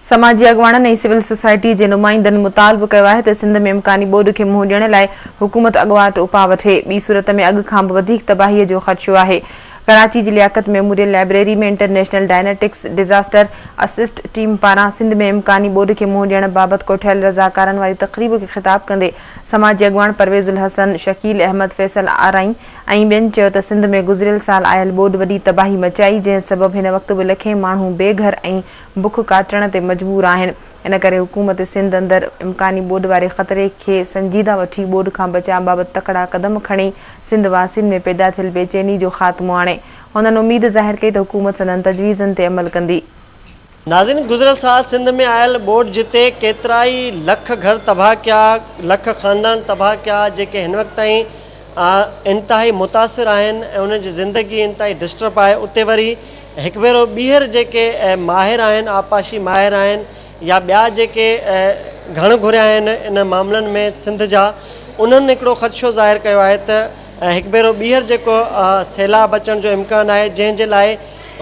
समाजी अॻवाननि ऐं civil society जे नुमाइंदनि मुतालबो कयो आहे त सिंध में इम्कानी ॿोॾ खे मुंहुं ॾियण लाइ हुकूमत अॻुवाट उपाउ वठे। ॿी सूरत में अॻु खां बि वधीक तबाहीअ जो ख़दशो आहे। कराची जी लियाकत मेमोरियल लाइब्रेरी में इंटरनेशनल डायनेटिक्स डिज़ास्टर असिस्ट टीम पारां सिंध में इम्कानी ॿोॾ खे मुंहुं ॾियण बाबति कोठियल रज़ाकारनि वारी तक़रीब खे ख़िताब कंदे समाजी अॻवान परवेज़ुल हसन, शकील अहमद, फैसल आराई ऐं ॿियनि चयो त सिंध में गुज़िरियल साल आयल ॿोॾ वॾी तबाही मचाई, जंहिं सबबु हिन वक़्तु बि लखे माण्हू बेघर ऐं बुख काटण ते मजबूर आहिनि। इन करे हुकूमत सिंध अंदरि इम्कानी ॿोॾ वारे ख़तरे खे संजीदा वठी ॿोॾ खां बचाव बाबति तकड़ा क़दम खणी सिंध वासियुनि में पैदा थियल बेचैनी जो ख़ात्मो आणे। हुननि उमीद ज़ाहिर कई त हुकूमत संदनि तजवीज़नि ते अमल कंदी। नाज़रीन, गुज़िरियल साल सिंध में आयल ॿोॾ जिते केतिरा ई लख घर तबाह कया, लख ख़ानदान तबाह कया, जेके हिन वक़्तु ताईं इंतिहाई मुतासिर आहिनि ऐं उन्हनि जी ज़िंदगी इंतिहाई डिस्टर्ब आहे, उते वरी हिकु भेरो ॿीहर जेके माहिर आहिनि, आपाशी माहिर आहिनि या ॿिया जेके घण घुरिया आहिनि इन मामलनि में सिंध जा, उन्हनि हिकिड़ो ख़दशो ज़ाहिर कयो आहे त हिकु भेरो ॿीहर जेको सैलाब अचण जो इम्कानु आहे, जंहिंजे लाइ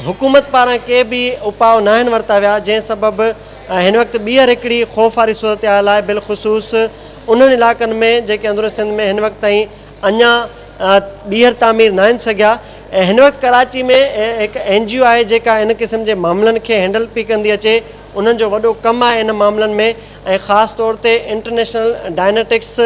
हुकूमत पारां के बि उपाउ न आहिनि वरिता विया, जंहिं सबबु हिन वक़्तु ॿीहर हिकिड़ी ख़ौफ़ वारी सूरत हाल आहे। बिलख़ुसूस उन्हनि इलाइक़नि में जेके अंदरूनी सिंध में हिन वक़्तु ताईं अञा ॿीहर तामीर न आहिनि सघिया। ऐं हिन वक़्तु कराची में हिकु NGO आहे जेका इन क़िस्म जे मामलनि खे हैंडल पई कंदी अचे। उन्हनि जो वॾो कमु आहे इन मामलनि में, ऐं ख़ासि तौर ते इंटरनेशनल डायनेटिक्स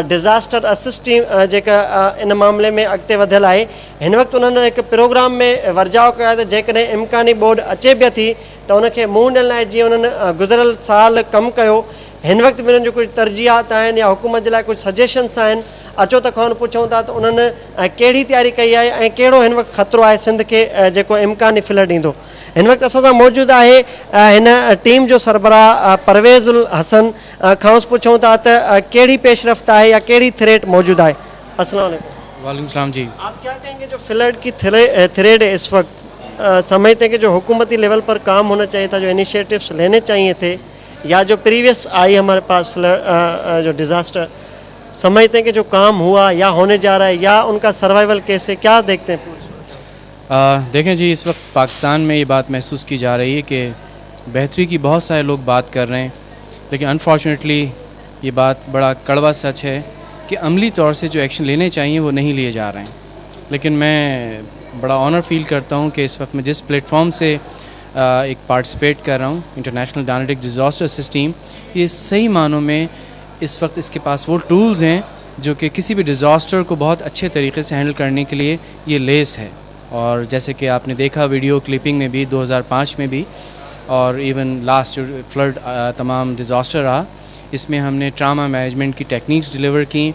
डिज़ास्टर असिस्ट टीम जेका इन मामले में अॻिते वधियल आहे। हिन वक़्तु उन्हनि हिकु प्रोग्राम में वर्जाव कयो आहे त जेकॾहिं इम्कानी ॿोॾ अचे बि थी त उनखे मुंहुं ॾियण लाइ जीअं उन्हनि गुज़िरियल साल कमु कयो, हिन वक़्तु बि उन्हनि जो कुझु तरजीहात आहिनि या हुकूमत जे लाइ कुझु सजेशन्स आहिनि। अचो त खां पुछूं था त उन्हनि कहिड़ी तयारी कई आहे ऐं कहिड़ो हिन वक़्तु ख़तरो आहे सिंध खे जेको इम्कानी फ्लड ईंदो। हिन वक़्तु असां सां मौजूदु आहे हिन टीम जो सरबराह परवेज़ुल हसन। खां पुछूं था त कहिड़ी पेशरफ़्त आहे या कहिड़ी थ्रेट मौजूदु आहे। अस्सलाम वालेकुम। वालेकुम सलाम जी। आप क्या कहेंगे जो फ्लड की थ्रेट है इस वक्त, समझते हैं कि जो हुकूमती लेवल पर काम होना चाहिए था, जो इनिशिएटिव्स लेने चाहिए थे, या जो प्रीवियस आई हमारे पास फ्लड जो डिज़ास्टर, समझते हैं कि जो काम हुआ या होने जा रहा है या उनका सर्वाइवल कैसे, क्या देखते हैं? देखें जी, इस वक्त पाकिस्तान में ये बात महसूस की जा रही है कि बेहतरी की बहुत सारे लोग बात कर रहे हैं, लेकिन अनफॉर्चुनेटली ये बात बड़ा कड़वा सच है कि अमली तौर से जो एक्शन लेने चाहिए वो नहीं लिए जा रहे हैं। लेकिन मैं बड़ा ऑनर फील करता हूँ कि इस वक्त मैं जिस प्लेटफॉर्म से एक पार्टिसिपेट कर रहा हूँ, इंटरनेशनल डायनेटिक डिज़ास्टर असिस्ट टीम, ये सही मानों में इस वक्त इसके पास वो टूल्स हैं जो कि किसी भी डिज़ास्टर को बहुत अच्छे तरीके से हैंडल करने के लिए ये लेस है। और जैसे कि आपने देखा वीडियो क्लिपिंग में भी 2005 में भी, और इवन लास्ट जो फ्लड तमाम डिज़ास्टर रहा, इसमें हमने ट्रामा मैनेजमेंट की टेक्निक्स डिलीवर की,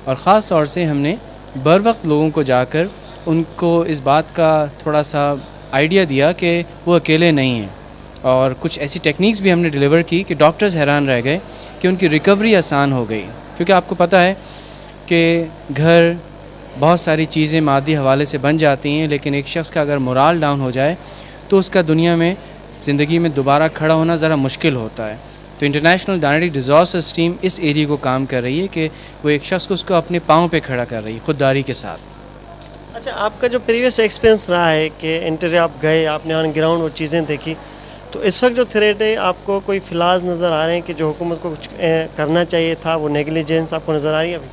और ख़ास तौर से हमने बर वक्त लोगों को जाकर उनको इस बात का थोड़ा सा आइडिया दिया कि वो अकेले नहीं हैं, और कुछ ऐसी टेक्निक्स भी हमने डिलीवर की कि डॉक्टर्स हैरान रह गए कि उनकी रिकवरी आसान हो गई। क्योंकि आपको पता है कि घर बहुत सारी चीज़ें मादी हवाले से बन जाती हैं, लेकिन एक शख्स का अगर मोराल डाउन हो जाए तो उसका दुनिया में ज़िंदगी में दोबारा खड़ा होना ज़रा मुश्किल होता है। तो इंटरनेशनल डायनेटिक डिज़ास्टर टीम इस एरिया को काम कर रही है कि वो एक शख्स को उसको अपने पाँव पे खड़ा कर रही है खुददारी के साथ। अच्छा, आपका जो प्रीवियस एक्सपीरियंस रहा है कि इंटरव्यू आप गए, आपने ऑन ग्राउंड वो चीज़ें देखी, तो इस वक्त जो थ्रेट है आपको कोई फिलाज नज़र आ रहे हैं कि जो हुकूमत को कुछ करना चाहिए था, वो नेग्लिजेंस आपको नज़र आ रही है अभी?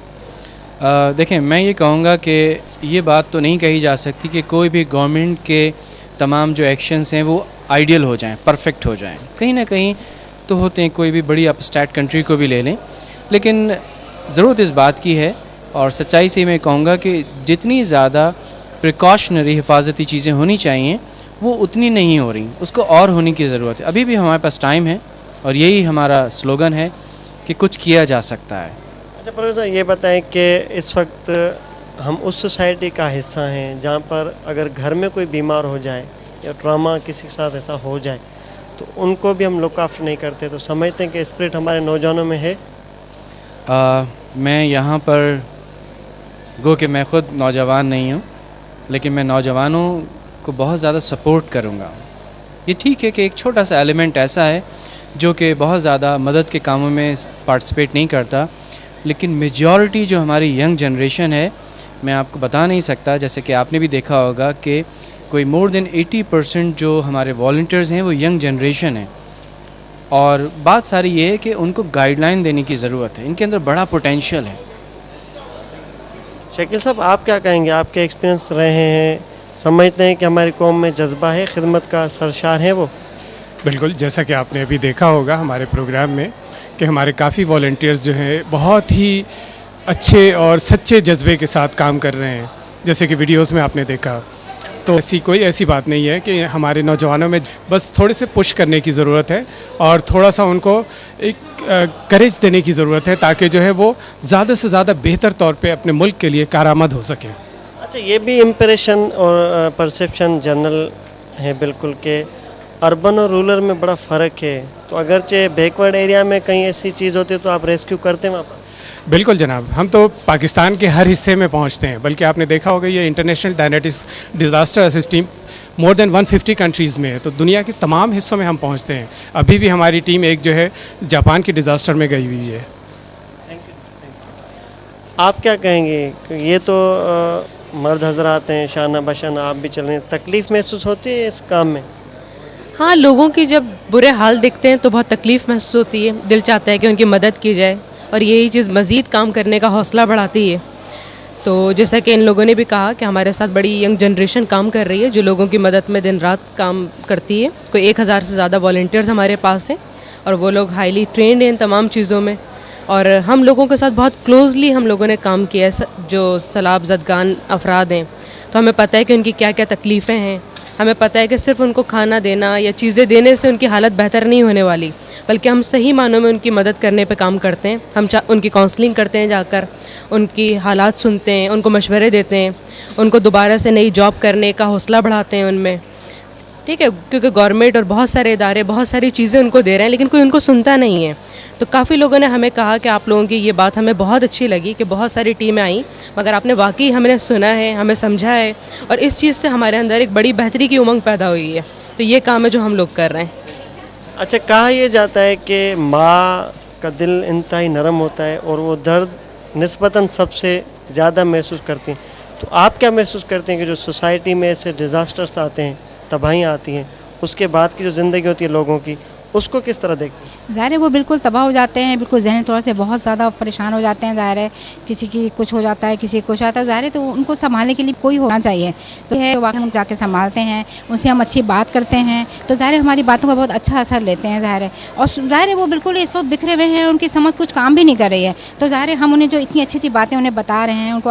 देखें, मैं ये कहूँगा कि ये बात तो नहीं कही जा सकती कि कोई भी गवर्नमेंट के तमाम जो एक्शंस हैं वो आइडियल हो जाएं, परफेक्ट हो जाएं। कहीं ना कहीं तो होते हैं, कोई भी बड़ी अपस्टैट कंट्री को भी ले लें, लेकिन ज़रूरत इस बात की है, और सच्चाई से मैं कहूँगा कि जितनी ज़्यादा प्रिकॉशनरी हिफाजती चीज़ें होनी चाहिए वो उतनी नहीं हो रही, उसको और होने की ज़रूरत है। अभी भी हमारे पास टाइम है, और यही हमारा स्लोगन है कि कुछ किया जा सकता है। अच्छा प्रोफेसर, ये बताएं कि इस वक्त हम उस सोसाइटी का हिस्सा हैं जहाँ पर अगर घर में कोई बीमार हो जाए या ट्रामा किसी के साथ ऐसा हो जाए तो उनको भी हम लुक आफ्टर नहीं करते, तो समझते हैं कि स्पिरिट हमारे नौजवानों में है। मैं यहाँ पर गो कि मैं ख़ुद नौजवान नहीं हूँ, लेकिन मैं नौजवानों को बहुत ज़्यादा सपोर्ट करूँगा। ये ठीक है कि एक छोटा सा एलिमेंट ऐसा है जो कि बहुत ज़्यादा मदद के कामों में पार्टिसिपेट नहीं करता, लेकिन मेजॉरिटी जो हमारी यंग जनरेशन है, मैं आपको बता नहीं सकता, जैसे कि आपने भी देखा होगा कि कोई मोर देन 80% जो हमारे वॉलंटियर्स हैं वो यंग जनरेशन है। اور بات ساری یہ ہے کہ ان کو گائیڈ لائن دینے کی ضرورت ہے. ان کے اندر بڑا پوٹینشیل ہے. شکیل صاحب آپ کیا کہیں گے؟ آپ کے ایکسپیرینس رہے ہیں, سمجھتے ہیں کہ ہماری قوم میں جذبہ ہے, خدمت کا سرشار ہے وہ؟ بالکل, جیسا کہ آپ نے ابھی دیکھا ہوگا ہمارے پروگرام میں کہ ہمارے کافی والنٹیئرز جو ہیں بہت ہی اچھے اور سچے جذبے کے ساتھ کام کر رہے ہیں, جیسے کہ ویڈیوز میں آپ نے دیکھا. تو ایسی بات نہیں ہے کہ ہمارے نوجوانوں میں بس تھوڑے سے پش کرنے کی ضرورت ہے اور تھوڑا سا ان کو ایک کریج دینے کی ضرورت ہے تاکہ جو ہے وہ زیادہ سے زیادہ بہتر طور پہ اپنے ملک کے لیے کارآمد ہو سکیں. اچھا, یہ بھی امپریشن اور پرسیپشن جنرل ہے بالکل کہ اربن اور رورل میں بڑا فرق ہے, تو اگرچہ بیکورڈ ایریا میں کہیں ایسی چیز ہوتی ہے تو آپ ریسکیو کرتے ہیں وہاں پر؟ بالکل جناب, ہم تو پاکستان کے ہر حصے میں پہنچتے ہیں, بلکہ آپ نے دیکھا ہوگا یہ انٹرنیشنل ڈیزاسٹر اسسٹ ٹیم مور دین 150 کنٹریز میں ہے, تو دنیا کے تمام حصوں میں ہم پہنچتے ہیں. ابھی بھی ہماری ٹیم ایک جو ہے جاپان کی ڈیزاسٹر میں گئی ہوئی ہے. آپ کیا کہیں گے کہ یہ تو مرد حضرات ہیں, شانہ بشانہ آپ بھی چل رہے ہیں, تکلیف محسوس ہوتی ہے اس کام میں؟ ہاں, لوگوں کی جب برے حال دکھتے ہیں تو بہت تکلیف محسوس ہوتی ہے, دل چاہتا ہے کہ ان کی مدد کی جائے اور یہی چیز مزید کام کرنے کا حوصلہ بڑھاتی ہے. تو جیسا کہ ان لوگوں نے بھی کہا کہ ہمارے ساتھ بڑی ینگ جنریشن کام کر رہی ہے جو لوگوں کی مدد میں دن رات کام کرتی ہے. کوئی 1000 سے زیادہ والنٹیئرز ہمارے پاس ہیں اور وہ لوگ ہائیلی ٹرینڈ ہیں ان تمام چیزوں میں, اور ہم لوگوں کے ساتھ بہت کلوزلی ہم لوگوں نے کام کیا ہے. جو سیلاب زدگان افراد ہیں تو ہمیں پتہ ہے کہ ان کی کیا کیا تکلیفیں ہیں. ہمیں پتہ ہے کہ صرف ان کو کھانا دینا یا چیزیں دینے سے ان کی حالت بہتر نہیں ہونے والی, بلکہ ہم صحیح معنوں میں ان کی مدد کرنے پہ کام کرتے ہیں. ہم ان کی کاؤنسلنگ کرتے ہیں, جا کر ان کی حالات سنتے ہیں, ان کو مشورے دیتے ہیں, ان کو دوبارہ سے نئی جاب کرنے کا حوصلہ بڑھاتے ہیں ان میں. ٹھیک ہے, کیونکہ گورنمنٹ اور بہت سارے ادارے بہت ساری چیزیں ان کو دے رہے ہیں لیکن کوئی ان کو سنتا نہیں ہے. تو کافی لوگوں نے ہمیں کہا کہ آپ لوگوں کی یہ بات ہمیں بہت اچھی لگی کہ بہت ساری ٹیمیں آئیں مگر آپ نے واقعی ہمیں سنا ہے, ہمیں سمجھا ہے, اور اس چیز سے ہمارے اندر ایک بڑی بہتری کی امنگ پیدا ہوئی ہے. تو یہ کام ہے جو ہم لوگ کر رہے ہیں. اچھا, کہا یہ جاتا ہے کہ ماں کا دل انتہائی نرم ہوتا ہے اور وہ درد نسبتاً سب سے زیادہ محسوس کرتی ہیں, تو آپ کیا محسوس کرتے ہیں کہ جو سوسائٹی میں ایسے ڈیزاسٹرس آتے ہیں, تباہیاں آتی ہیں, اس کے بعد کی جو زندگی ہوتی ہے لوگوں کی, اس کو کس طرح دیکھتے ہیں؟ ظاہر ہے وہ بالکل تباہ ہو جاتے ہیں, بالکل ذہنی طور سے بہت زیادہ پریشان ہو جاتے ہیں. ظاہر ہے کسی کی کچھ ہو جاتا ہے, کسی کو کچھ آتا ہے, ظاہر ہے تو ان کو سنبھالنے کے لیے کوئی ہونا چاہیے. تو ہے واقعی ہم جا کے سنبھالتے ہیں, ان سے ہم اچھی بات کرتے ہیں, تو ظاہر ہے ہماری باتوں کا بہت اچھا اثر لیتے ہیں. ظاہر ہے, اور ظاہر ہے وہ بالکل اس وقت بکھرے ہوئے ہیں, ان کی سمجھ کچھ کام بھی نہیں کر رہی ہے. تو ظاہر ہے ہم انہیں جو اتنی اچھی اچھی باتیں انہیں بتا رہے ہیں, ان کو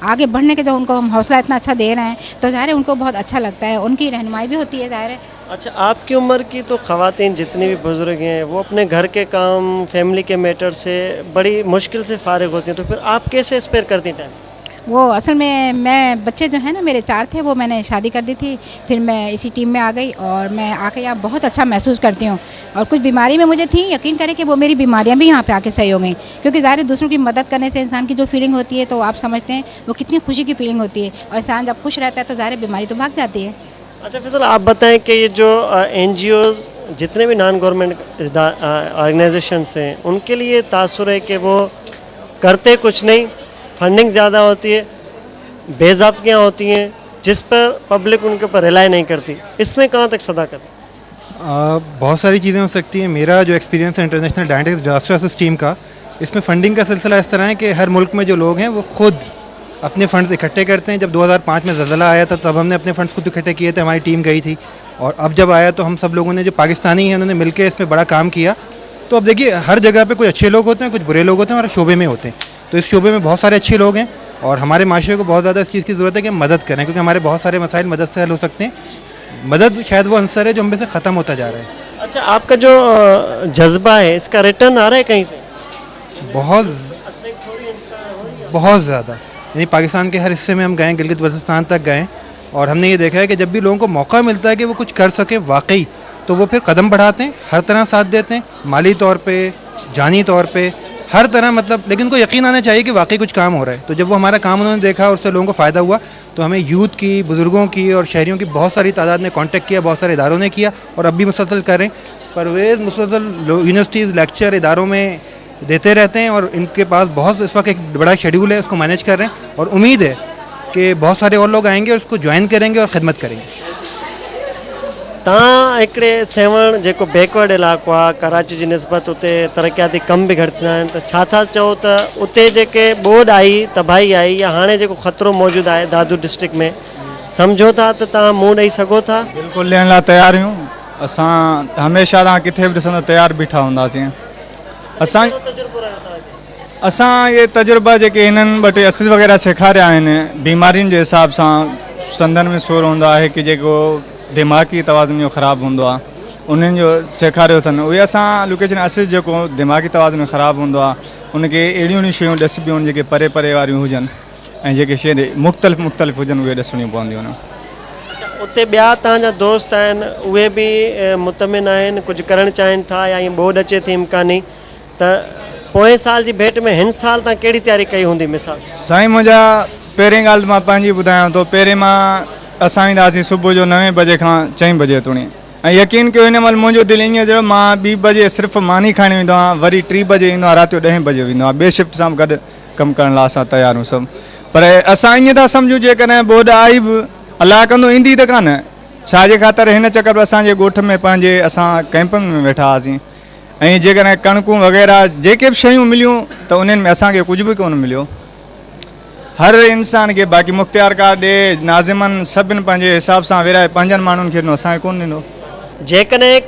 آگے بڑھنے کے جو ان کو ہم حوصلہ اتنا اچھا دے رہے ہیں, تو ظاہر ہے ان کو بہت اچھا لگتا ہے, ان کی رہنمائی بھی ہوتی ہے. ظاہر ہے. اچھا, آپ کی عمر کی تو خواتین جتنی بھی بزرگ ہیں وہ اپنے گھر کے کام, فیملی کے میٹر سے بڑی مشکل سے فارغ ہوتی ہیں, تو پھر آپ کیسے اسپیئر کرتی ہیں ٹائم؟ وہ اصل میں بچے جو ہیں نا میرے 4 تھے, وہ میں نے شادی کر دی تھی, پھر میں اسی ٹیم میں آ گئی اور میں آ کے یہاں بہت اچھا محسوس کرتی ہوں. اور کچھ بیماری میں مجھے تھیں, یقین کریں کہ وہ میری بیماریاں بھی یہاں پہ آ کے صحیح ہو گئیں, کیونکہ ظاہر دوسروں کی مدد کرنے سے انسان کی جو فیلنگ ہوتی ہے تو آپ سمجھتے ہیں وہ کتنی خوشی کی فیلنگ ہوتی ہے, اور انسان جب خوش رہتا ہے تو ظاہر بیماری تو بھاگ جاتی ہے. اچھا فیصل, آپ بتائیں کہ یہ جو NGOز جتنے بھی نان گورنمنٹ آرگنائزیشنس ہیں, ان کے لیے تاثر ہے کہ وہ کرتے کچھ نہیں, فنڈنگ زیادہ ہوتی ہے, بے ضابطگیاں ہوتی ہیں جس پر پبلک ان کے اوپر ریلائی نہیں کرتی, اس میں کہاں تک صداقت؟ بہت ساری چیزیں ہو سکتی ہیں. میرا جو ایکسپیرینس ہے انٹرنیشنل ڈیزاسٹر اسسٹ ٹیم کا, اس میں فنڈنگ کا سلسلہ اس طرح ہے کہ ہر ملک میں جو لوگ ہیں وہ خود اپنے فنڈز اکٹھے کرتے ہیں. جب 2005 میں زلزلہ آیا تھا تب ہم نے اپنے فنڈز خود اکٹھے کیے تھے, ہماری ٹیم گئی تھی, اور اب جب آیا تو ہم سب لوگوں نے جو پاکستانی ہیں انہوں نے مل کے اس میں بڑا کام کیا. تو اب دیکھیے ہر جگہ پہ کچھ اچھے لوگ ہوتے ہیں, کچھ برے لوگ ہوتے ہیں, اور ہر شعبے میں ہوتے ہیں. تو اس شعبے میں بہت سارے اچھے لوگ ہیں, اور ہمارے معاشرے کو بہت زیادہ اس چیز کی ضرورت ہے کہ ہم مدد کریں, کیونکہ ہمارے بہت سارے مسائل مدد سے حل ہو سکتے ہیں. مدد شاید وہ عنصر ہے جو ہم میں سے ختم ہوتا جا رہا ہے. اچھا, آپ کا جو جذبہ ہے اس کا ریٹرن آ رہا ہے کہیں سے؟ بہت زیادہ. یعنی پاکستان کے ہر حصے میں ہم گئے, گلگت بلتستان تک گئے, اور ہم نے یہ دیکھا ہے کہ جب بھی لوگوں کو موقع ملتا ہے کہ وہ کچھ کر سکیں واقعی, تو وہ پھر قدم بڑھاتے ہیں, ہر طرح ساتھ دیتے ہیں, مالی طور پہ, جانی طور پہ, ہر طرح. مطلب لیکن ان کو یقین آنا چاہیے کہ واقعی کچھ کام ہو رہا ہے. تو جب وہ ہمارا کام انہوں نے دیکھا اور اس سے لوگوں کو فائدہ ہوا, تو ہمیں یوتھ کی, بزرگوں کی اور شہریوں کی بہت ساری تعداد نے کانٹیکٹ کیا, بہت سارے اداروں نے کیا, اور اب بھی مسلسل کر رہے ہیں. پرویز مسلسل یونیورسٹیز لیکچر اداروں میں دیتے رہتے ہیں, اور ان کے پاس بہت اس وقت ایک بڑا شیڈیول ہے, اس کو مینیج کر رہے ہیں, اور امید ہے کہ بہت سارے اور لوگ آئیں گے اور اس کو جوائن کریں گے اور خدمت کریں گے. तव्हां हिकिड़े सेवण जेको बैकवर्ड इलाइक़ो आहे कराची जी निस्बत उते तरक़ियाती कम बि घटि थींदा आहिनि, त छा था चओ त उते जेके ॿोॾि आई तबाही आई या हाणे जेको ख़तरो मौजूदु आहे दादू डिस्ट्रिक्ट में, सम्झो था त तव्हां मुंहुं ॾेई सघो था? बिल्कुलु ॾियण लाइ तयारु आहियूं असां, हमेशह तव्हां किथे बि ॾिसंदो तयारु बीठा हूंदासीं। असां इहे तजुर्बा जेके हिननि ॿ टे असिस वग़ैरह सेखारिया आहिनि बीमारियुनि जे हिसाब सां, संदनि में सूरु हूंदो आहे कि जेको दिमाग़ी तवाज़ुन जो ख़राबु हूंदो आहे उन्हनि जो सेखारियो अथनि, उहे असां लोकेशन असिस जेको दिमाग़ी तवाज़ुन ख़राबु हूंदो आहे उनखे अहिड़ियूं शयूं ॾसिबियूं आहिनि जेके परे परे वारियूं हुजनि ऐं जेके शइ मुख़्तलिफ़ हुजनि उहे ॾसणियूं पवंदियूं आहिनि। उते ॿिया तव्हांजा दोस्त आहिनि उहे बि मुतमिन आहिनि, कुझु करणु चाहिनि था या ईअं ॿोॾि अचे थी इम्कानी, त पोएं साल जी भेट में हिन साल तव्हां कहिड़ी तयारी कई हूंदी? मिसाल साईं मुंहिंजा पहिरीं ॻाल्हि मां पंहिंजी ॿुधायां थो, पहिरें मां असां ईंदासीं सुबुह जो 9 बजे खां 4 बजे ताईं, ऐं यकीन कयो हिन महिल मुंहिंजो दिलि ईअं जहिड़ो मां 2 बजे सिर्फ़ु मानी खणी वेंदो आहियां, वरी 3 बजे ईंदो आहियां, राति जो 10 बजे वेंदो आहियां, ॿिए शिफ्ट सां गॾु कमु करण लाइ असां तयारु आहियूं सभु। पर असां ईअं था सम्झूं जेकॾहिं ॿोॾि आई बि अलाह कंदो ईंदी त कान, छाजे ख़ातिर हिन चकर में असांजे ॻोठ में पंहिंजे असां कैंपनि में वेठा हुआसीं, ऐं जेकॾहिं कणकूं वग़ैरह जेके बि शयूं मिलियूं त उन्हनि में असांखे कुझु बि कोन मिलियो। हर इंसान खे बाक़ी मुख़्तियार कार ॾे नाज़िमनि सभिनि पंहिंजे हिसाब सां विराए 5 माण्हुनि खे ॾिनो, असांखे कोन ॾिनो। जेकॾहिं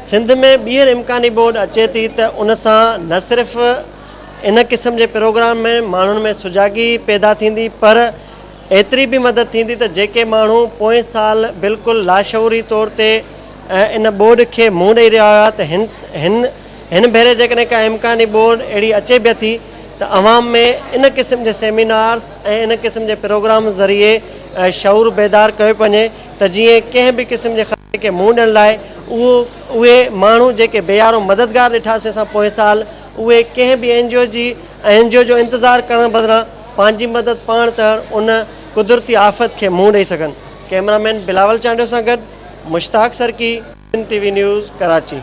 सिंध में ॿीहर इम्कानी ॿोॾि अचे थी त उन सां न सिर्फ़ु इन क़िस्म जे प्रोग्राम में माण्हुनि में सुजागी पैदा थींदी, पर एतिरी बि मदद थींदी त जेके माण्हू पोएं साल बिल्कुलु लाशऊरी तौर ते इन ॿोॾि खे मुंहुं ॾेई रहिया हुआ, त हिन भेरे जेकॾहिं का इम्कानी ॿोॾि अहिड़ी अचे बि थी त अवाम में इन क़िस्म जे सेमिनार ऐं इन क़िस्म जे प्रोग्राम ज़रिए शऊर बेदार कयो वञे त जीअं कंहिं बि क़िस्म जे ख़तरे खे मुंहुं ॾियण लाइ उहे माण्हू जेके बेयारो मददगार ॾिठासीं असां पोएं साल, उहे कंहिं बि एनजीओ जो इंतज़ारु करण बदिरां पंहिंजी मदद पाण त उन कुदरती आफ़त खे मुंहुं ॾेई सघनि। कैमरामैन बिलावल चांडियो सां गॾु मुश्ताक सरकी, TV न्यूज़, कराची।